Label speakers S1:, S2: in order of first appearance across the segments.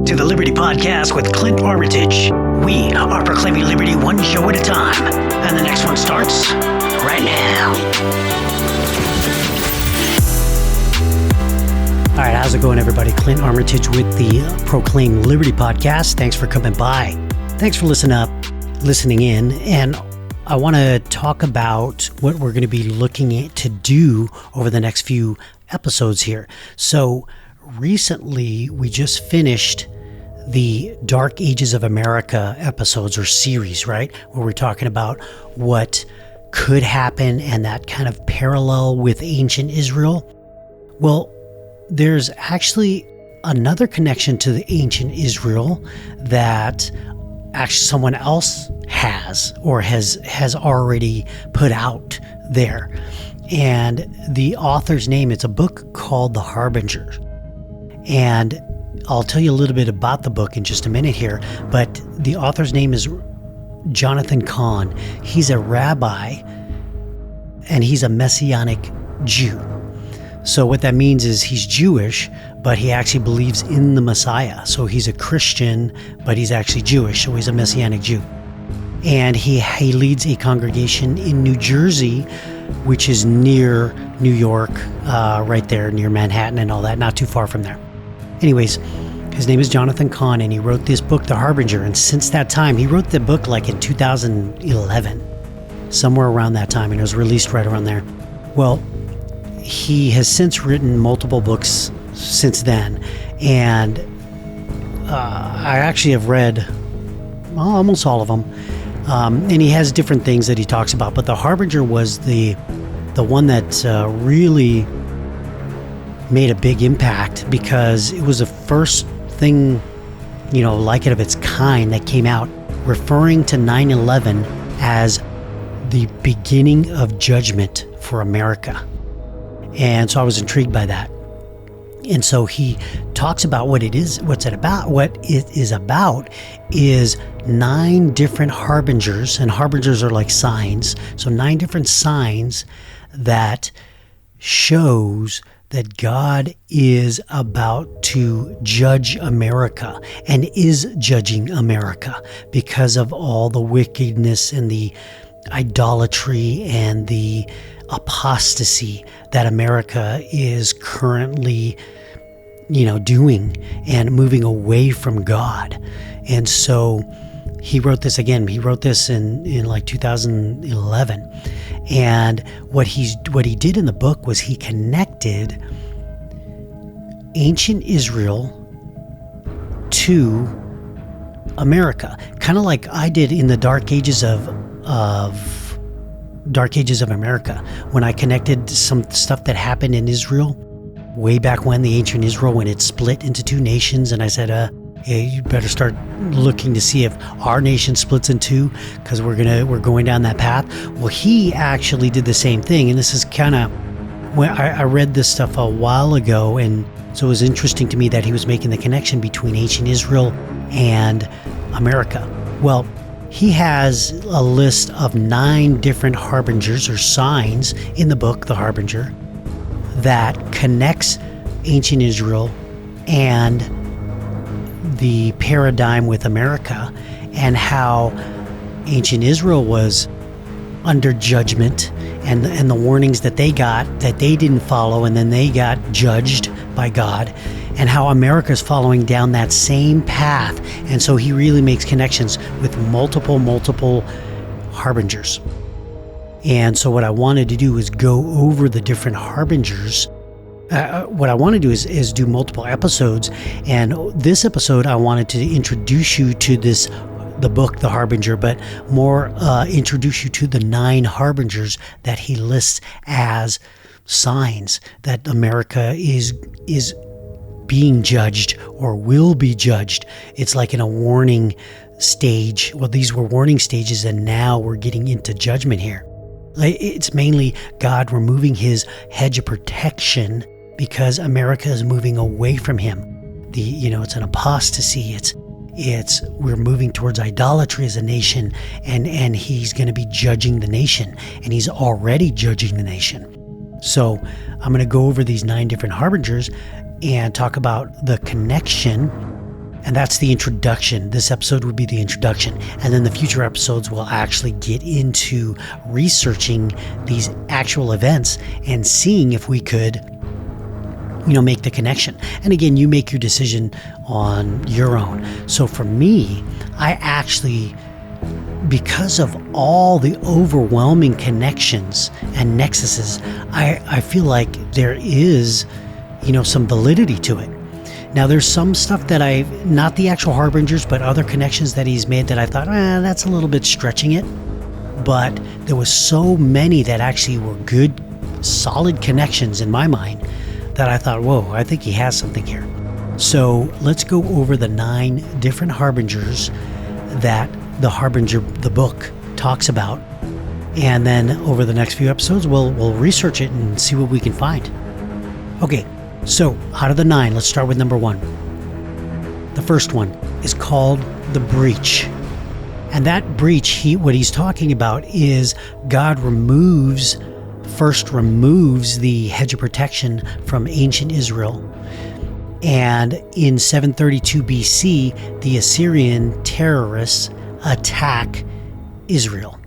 S1: to the Liberty Podcast with Clint Armitage. We are proclaiming liberty one show at a time, and the next one starts right now. All right, how's it going, everybody? Clint Armitage with the Proclaim Liberty Podcast. Thanks for coming by. Thanks for listening in, and I want to talk about what we're going to be looking at to do over the next few episodes here. So recently, we just finished the Dark Ages of America episodes or series, right? Where we're talking about what could happen and that kind of parallel with ancient Israel. Well, there's actually another connection to the ancient Israel that actually someone else has already put out there. And the author's name, it's a book called The Harbinger. And I'll tell you a little bit about the book in just a minute here, but the author's name is Jonathan Cahn. He's a rabbi and he's a Messianic Jew. So what that means is he's Jewish, but he actually believes in the Messiah. So he's a Christian, but he's actually Jewish. So he's a Messianic Jew. And he leads a congregation in New Jersey, which is near New York, right there near Manhattan and all that, not too far from there. Anyways, his name is Jonathan Cahn, and he wrote this book, The Harbinger. And since that time, he wrote the book like in 2011, somewhere around that time, and it was released right around there. Well, he has since written multiple books since then, and I actually have read almost all of them. And he has different things that he talks about, but The Harbinger was the one that really made a big impact because it was the first thing, like it of its kind that came out, referring to 9/11 as the beginning of judgment for America. And so I was intrigued by that. And so he talks about what it is about. What it is about is 9 different harbingers, and harbingers are like signs. So 9 different signs that shows that God is about to judge America and is judging America because of all the wickedness and the idolatry and the apostasy that America is currently, doing and moving away from God. And so he wrote this again. He wrote this in like 2011. And what he did in the book was he connected ancient Israel to America, kind of like I did in the Dark Ages of America, when I connected some stuff that happened in Israel way back when, the ancient Israel, when it split into 2 nations. And I said, you better start looking to see if our nation splits in 2, because we're going down that path. Well, he actually did the same thing. And this is kind of when I read this stuff a while ago. And so it was interesting to me that he was making the connection between ancient Israel and America. Well, he has a list of 9 different harbingers or signs in the book, The Harbinger, that connects ancient Israel and the paradigm with America, and how ancient Israel was under judgment and the warnings that they got that they didn't follow, and then they got judged by God, and how America's following down that same path. And so he really makes connections with multiple harbingers. And so what I wanted to do is go over the different harbingers. What I want to do is do multiple episodes. And this episode, I wanted to introduce you to the book, The Harbinger, but more introduce you to the 9 harbingers that he lists as signs that America is being judged or will be judged. It's like in a warning stage. Well, these were warning stages, and now we're getting into judgment here. It's mainly God removing his hedge of protection because America is moving away from him. It's an apostasy. We're moving towards idolatry as a nation, and he's going to be judging the nation, and he's already judging the nation. So I'm going to go over these 9 different harbingers and talk about the connection And that's the introduction. This episode would be the introduction. And then the future episodes will actually get into researching these actual events and seeing if we could, make the connection. And again, you make your decision on your own. So for me, I actually, because of all the overwhelming connections and nexuses, I feel like there is, some validity to it. Now, there's some stuff that not the actual Harbingers, but other connections that he's made that I thought, that's a little bit stretching it. But there was so many that actually were good, solid connections in my mind that I thought, whoa, I think he has something here. So let's go over the 9 different Harbingers that the Harbinger, the book, talks about. And then over the next few episodes, we'll research it and see what we can find. Okay, so out of the 9, let's start with number 1. The first one is called the breach. And that breach, what he's talking about is God first removes the hedge of protection from ancient Israel. And in 732 BC, the Assyrian terrorists attack Israel.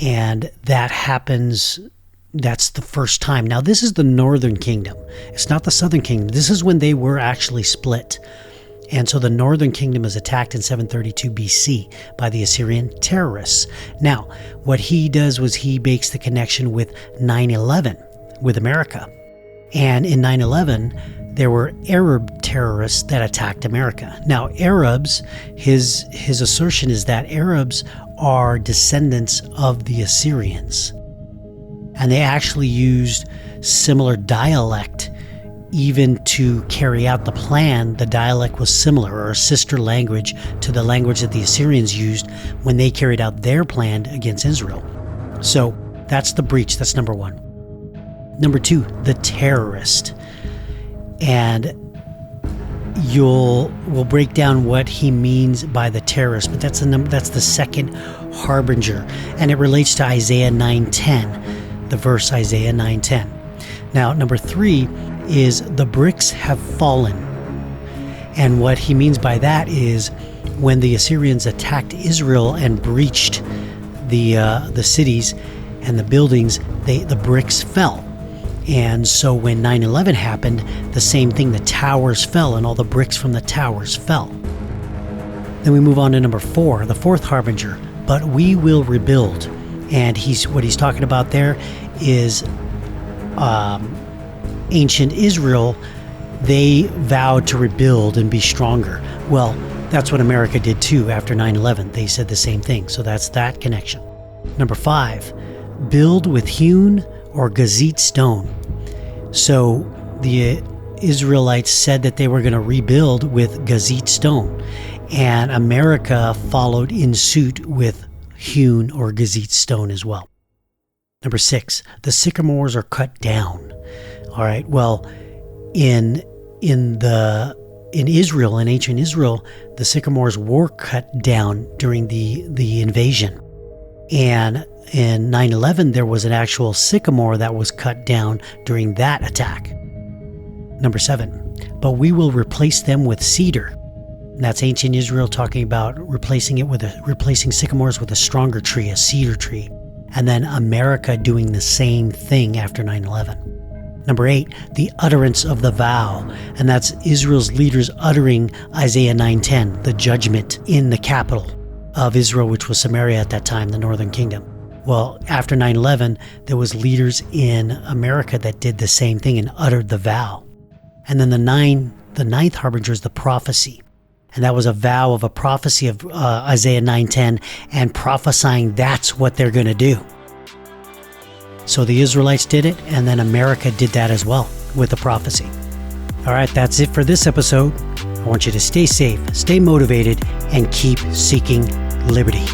S1: And that happens, that's the first time. Now, this is the northern kingdom. It's not the southern kingdom. This is when they were actually split. And so the northern kingdom is attacked in 732 BC by the Assyrian terrorists. Now, what he does was he makes the connection with 9/11, with America. And in 9/11, there were Arab terrorists that attacked America. Now, Arabs, his assertion is that Arabs are descendants of the Assyrians. And they actually used similar dialect even to carry out the plan. The dialect was similar, or a sister language to the language that the Assyrians used when they carried out their plan against Israel. So that's the breach. That's number 1. Number 2, the terrorist. And we'll break down what he means by the terrorist, but that's the second Harbinger, and it relates to Isaiah 9:10, the verse Isaiah 9:10. Now, number 3 is the bricks have fallen. And what he means by that is when the Assyrians attacked Israel and breached the cities and the buildings, the bricks fell. And so when 9/11 happened, the same thing, the towers fell and all the bricks from the towers fell. Then we move on to number 4, the fourth Harbinger, but we will rebuild. And what he's talking about there is ancient Israel. They vowed to rebuild and be stronger. Well, that's what America did too after 9/11. They said the same thing. So that's that connection. Number 5, build with hewn or gazette stone. So the Israelites said that they were going to rebuild with gazette stone. And America followed in suit with hewn or gazette stone as well. Number 6, the sycamores are cut down. All right. Well, in Israel, in ancient Israel, the sycamores were cut down during the invasion. And in 9/11, there was an actual sycamore that was cut down during that attack. Number 7, but we will replace them with cedar. And that's ancient Israel talking about replacing sycamores with a stronger tree, a cedar tree. And then America doing the same thing after 9/11. Number 8, the utterance of the vow. And that's Israel's leaders uttering Isaiah 9:10, the judgment in the capital of Israel, which was Samaria at that time, the northern kingdom. Well, after 9/11, there was leaders in America that did the same thing and uttered the vow. And then the ninth Harbinger is the prophecy. And that was a vow of a prophecy of Isaiah 9:10 and prophesying that's what they're going to do. So the Israelites did it, and then America did that as well with the prophecy. All right, that's it for this episode. I want you to stay safe, stay motivated, and keep seeking liberty.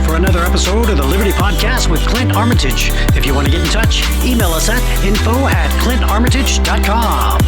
S1: For another episode of the Liberty Podcast with Clint Armitage. If you want to get in touch, email us at info@clintarmitage.com.